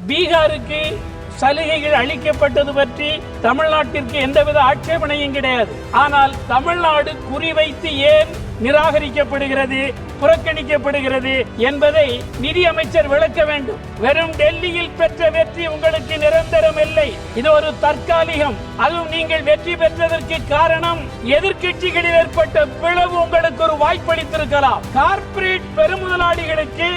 பீகாருக்கு சலுகைகள் அளிக்கப்பட்டது பற்றி தமிழ்நாட்டிற்கு எந்தவித ஆட்சேபனையும் கிடையாது. ஆனால் தமிழ்நாடு குறிவைத்து ஏன் நிராகரிக்கப்படுகிறது, புறக்கணிக்கப்படுகிறது என்பதை நிதியமைச்சர் விளக்க வேண்டும். வெறும் டெல்லியில் பெற்ற வெற்றி உங்களுக்கு நிரந்தரம் இல்லை, இது ஒரு தற்காலிகம். அதுவும் நீங்கள் வெற்றி பெற்றதற்கு காரணம் எதிர்க்கட்சிகளில் ஏற்பட்ட பிளவு உங்களுக்கு ஒரு வாய்ப்பளித்திருக்கலாம். கார்ப்பரேட் பெருமுதலாளிகளுக்கு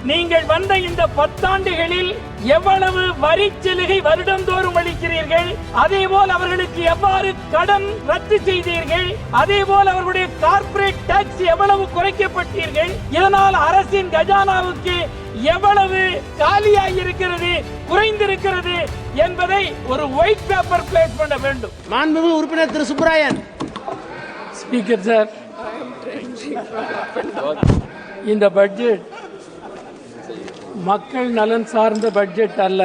நீங்கள் வந்த இந்த 10 ஆண்டுகளில் எவ்வளவு வரி சலுகை வருடந்தோறும் அளிக்கிறீர்கள், அதேபோல் அவர்களுக்கு எவ்வாறு கடன் ரத்து செய்தீர்கள், அதேபோல் அவர்களுடைய கார்ப்பரேட் டாக்ஸ் எவ்வளவு குறைக்கப்பட்டீர்கள், இதனால் அரசின் கஜானாவுக்கு எவ்வளவு காலியாகியிருக்கிறது, குறைந்திருக்கிறது என்பதை ஒரு ஒயிட் பேப்பர் பிளேஸ் பண்ண வேண்டும். மாண்புமிகு உறுப்பினர் திரு சுப்பராயன். ஸ்பீக்கர் சார், இந்த பட்ஜெட் மக்கள் நலன் சார்ந்த பட்ஜெட் அல்ல,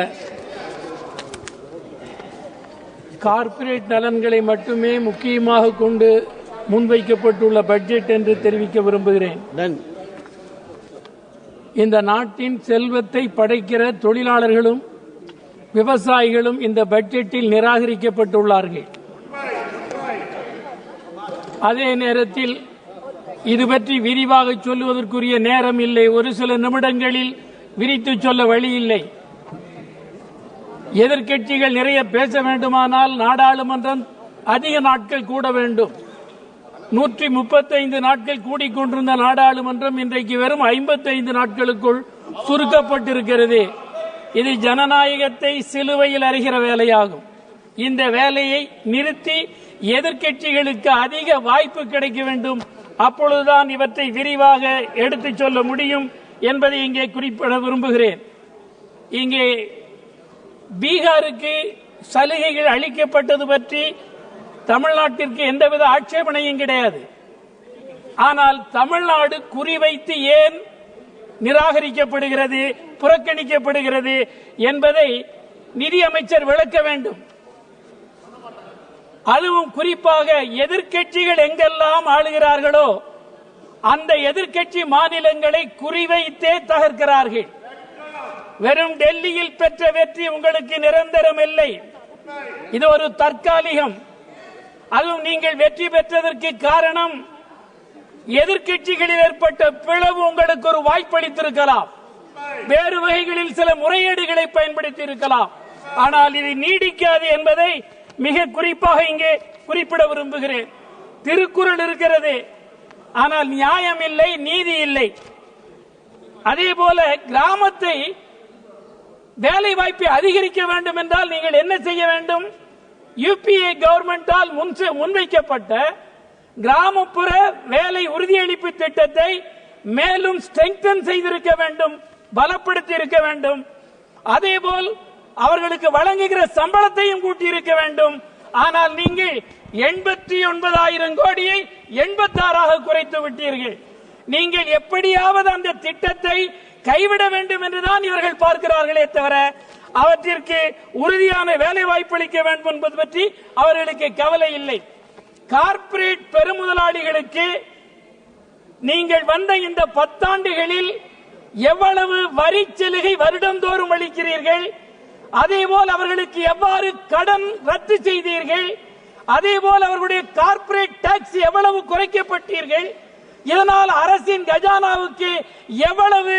கார்ப்பரேட் நலன்களை மட்டுமே முக்கியமாக கொண்டு முன்வைக்கப்பட்டுள்ள பட்ஜெட் என்று தெரிவிக்க விரும்புகிறேன். இந்த நாட்டின் செல்வத்தை படைக்கிற தொழிலாளர்களும் விவசாயிகளும் இந்த பட்ஜெட்டில் நிராகரிக்கப்பட்டுள்ளார்கள். அதே நேரத்தில் இது பற்றி விரிவாக சொல்லுவதற்குரிய நேரம் இல்லை. ஒரு சில நிமிடங்களில் விரித்து சொல்ல வழி இல்லை. எதிர்க்கட்சிகள் நிறைய பேச வேண்டுமானால் நாடாளுமன்றம் அதிக நாட்கள் கூட வேண்டும். 135 நாட்கள் கூடிக்கொண்டிருந்த நாடாளுமன்றம் இன்றைக்கு வெறும் 55 நாட்களுக்குள் சுருக்கப்பட்டிருக்கிறது. இது ஜனநாயகத்தை சிலுவையில் அறைகிற வேலையாகும். இந்த வேலையை நிறுத்தி எதிர்க்கட்சிகளுக்கு அதிக வாய்ப்பு கிடைக்க வேண்டும். அப்பொழுதுதான் இவற்றை விரிவாக எடுத்துச் சொல்ல முடியும் என்பதை இங்கே குறிப்பிட விரும்புகிறேன். இங்கே பீகாருக்கு சலுகைகள் அளிக்கப்பட்டது பற்றி தமிழ்நாட்டிற்கு எந்தவித ஆட்சேபனையும் கிடையாது. ஆனால் தமிழ்நாடு குறிவைத்து ஏன் நிராகரிக்கப்படுகிறது, புறக்கணிக்கப்படுகிறது என்பதை நிதியமைச்சர் விளக்க வேண்டும். அதுவும் குறிப்பாக எதிர்க்கட்சிகள் எங்கெல்லாம் ஆளுகிறார்களோ அந்த எதிர்க்கட்சி மாநிலங்களை குறிவைத்தே தகர்க்கிறார்கள். வெறும் டெல்லியில் பெற்ற வெற்றி உங்களுக்கு நிரந்தரம் இல்லை, இது ஒரு தற்காலிகம். அதுவும் நீங்கள் வெற்றி பெற்றதற்கு காரணம் எதிர்க்கட்சிகளில் ஏற்பட்ட பிளவு உங்களுக்கு ஒரு வாய்ப்பளித்திருக்கலாம், வேறு வகைகளில் சில முறையீடுகளை பயன்படுத்தி இருக்கலாம். ஆனால் இது நீடிக்காது என்பதை மிக குறிப்பாக இங்கே குறிப்பிட விரும்புகிறேன். திருக்குறள் இருக்கிறது, ஆனால் நியாயம் இல்லை, நீதி இல்லை. அதே போல கிராமத்தை வேலை வாய்ப்பை அதிகரிக்க வேண்டும் என்றால் நீங்கள் என்ன செய்ய வேண்டும்? யுபிஏ கவர்மெண்டால் முன்வைக்கப்பட்ட கிராமப்புற வேலை உறுதியளிப்பு திட்டத்தை மேலும் ஸ்ட்ரெங்தன் செய்திருக்க வேண்டும், பலப்படுத்தி இருக்க வேண்டும். அதேபோல் அவர்களுக்கு வழங்குகிற சம்பளத்தையும் கூட்டியிருக்க வேண்டும். ஆனால் நீங்கள் 89,000 கோடியை 86 குறைத்து விட்டீர்கள். நீங்கள் எப்படியாவது அந்த திட்டத்தை கைவிட வேண்டும் என்றுதான் இவர்கள் பார்க்கிறார்களே தவிர அவற்றிற்கு உறுதியான வேலை வாய்ப்பு அளிக்க வேண்டும் என்பது பற்றி அவர்களுக்கு கவலை இல்லை. கார்ப்பரேட் பெருமுதலாளிகளுக்கு நீங்கள் வந்த இந்த 10 ஆண்டுகளில் எவ்வளவு வரி சலுகை வருடந்தோறும் அளிக்கிறீர்கள், அதேபோல் அவர்களுக்கு எவ்வாறு கடன் ரத்து செய்தீர்கள், அதேபோல் அவர்களுடைய கார்ப்பரேட் டாக்ஸ் எவ்வளவு குறைக்கப்பட்டீர்கள், இதனால் அரசின் கஜானாவுக்கு எவ்வளவு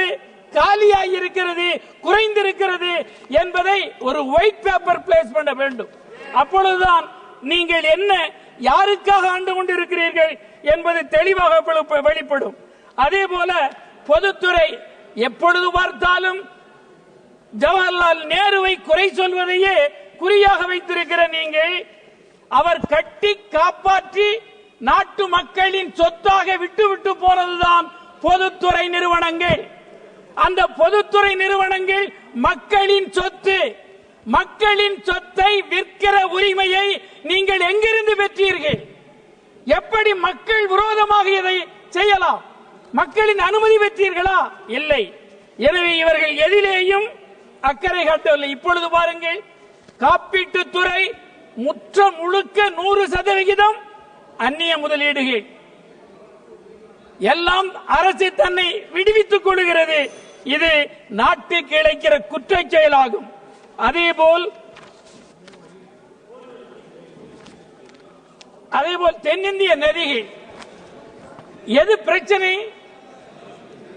காலியாகியிருக்கிறது, குறைந்திருக்கிறது என்பதை ஒரு ஒயிட் பேப்பர் பிளேஸ் பண்ண வேண்டும். அப்பொழுதுதான் நீங்கள் என்ன யாருக்காக ஆண்டு கொண்டிருக்கிறீர்கள் என்பது தெளிவாக வெளிப்படும். அதேபோல பொதுத்துறை எப்பொழுது பார்த்தாலும் ஜவஹர்லால் நேருவை குறை சொல்வதையே குறியாக வைத்திருக்கிற நீங்கள் அவர் கட்டி காப்பாற்றி நாட்டு மக்களின் சொத்தாக விட்டு போனதுதான் பொதுத்துறை நிறுவனங்கள். அந்த பொதுத்துறை நிறுவனங்கள் மக்களின் சொத்து. மக்களின் சொத்தை விற்கிற உரிமையை நீங்கள் எங்கிருந்து பெற்றீர்கள்? எப்படி மக்கள் விரோதமாக இதை செய்யலாம்? மக்களின் அனுமதி பெற்றீர்களா? இல்லை. எனவே இவர்கள் எதிலேயும் அக்கறை காட்டவில்லை. இப்பொழுது பாருங்கள், காப்பீட்டுத்துறை முழுக்க 100% அந்நிய முதலீடுகள் எல்லாம் அரசு தன்னை விடுவித்துக் கொள்கிறது. இது நாட்டுக்கு இழைக்கிற குற்றச் செயலாகும். அதேபோல் தென்னிந்திய நதிகள் எது பிரச்சனை?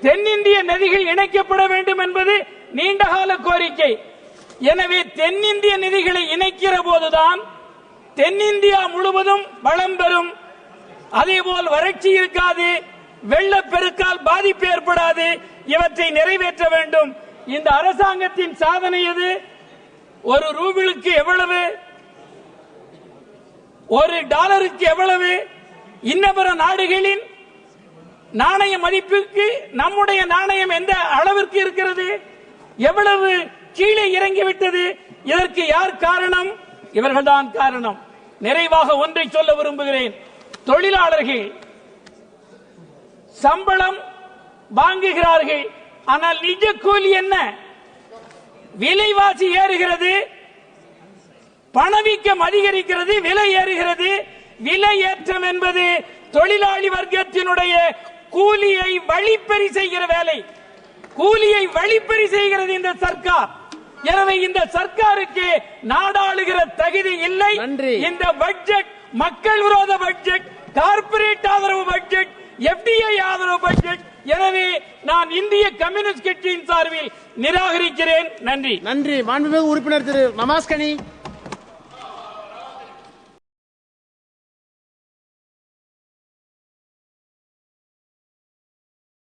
தென்னிந்திய நதிகள் இணைக்கப்பட வேண்டும் என்பது நீண்டகால கோரிக்கை. எனவே தென்னிந்திய நதிகளை இணைக்கிற போதுதான் தென்னிந்தியா முழுவதும் வளம் பெறும். அதேபோல் வறட்சி இருக்காது, வெள்ளப்பெருக்கால் பாதிப்பு ஏற்படாது. இவற்றை நிறைவேற்ற வேண்டும். இந்த அரசாங்கத்தின் சாதனை எது? ஒரு ரூபிளுக்கு எவ்வளவு, ஒரு டாலருக்கு எவ்வளவு? இன்னபிற நாடுகளின் நாணய மதிப்புக்கு நம்முடைய நாணயம் எந்த அளவிற்கு இருக்கிறது? எவ்வளவு கீழே இறங்கிவிட்டது? இதற்கு யார் காரணம்? இவர்கள்தான் காரணம். நிறைவாக ஒன்றை சொல்ல விரும்புகிறேன். தொழிலாளர்கள் சம்பளம் வாங்குகிறார்கள், ஆனால் நிஜ கூலி என்ன? விலைவாசி ஏறுகிறது, பணவீக்கம் அதிகரிக்கிறது, விலை ஏறுகிறது. விலை ஏற்றம் என்பது தொழிலாளி வர்க்கத்தினுடைய கூலியை வழிப்பறி செய்கிற வேலை. கூலியை வழிப்பறி செய்கிறது இந்த சர்க்கார். எனவே இந்த சர்க்காருக்கு நாடாளுகிற தகுதி இல்லை. இந்த பட்ஜெட் மக்கள் விரோத பட்ஜெட், கார்ப்பரேட் ஆதரவு பட்ஜெட், எஃப்டிஐ ஆதரவு பட்ஜெட். எனவே நான் இந்திய கம்யூனிஸ்ட் கட்சியின் சார்பில் நிராகரிக்கிறேன். நன்றி. நன்றி. மாண்புமிகு உறுப்பினர் திரு நமாஸ்கனி.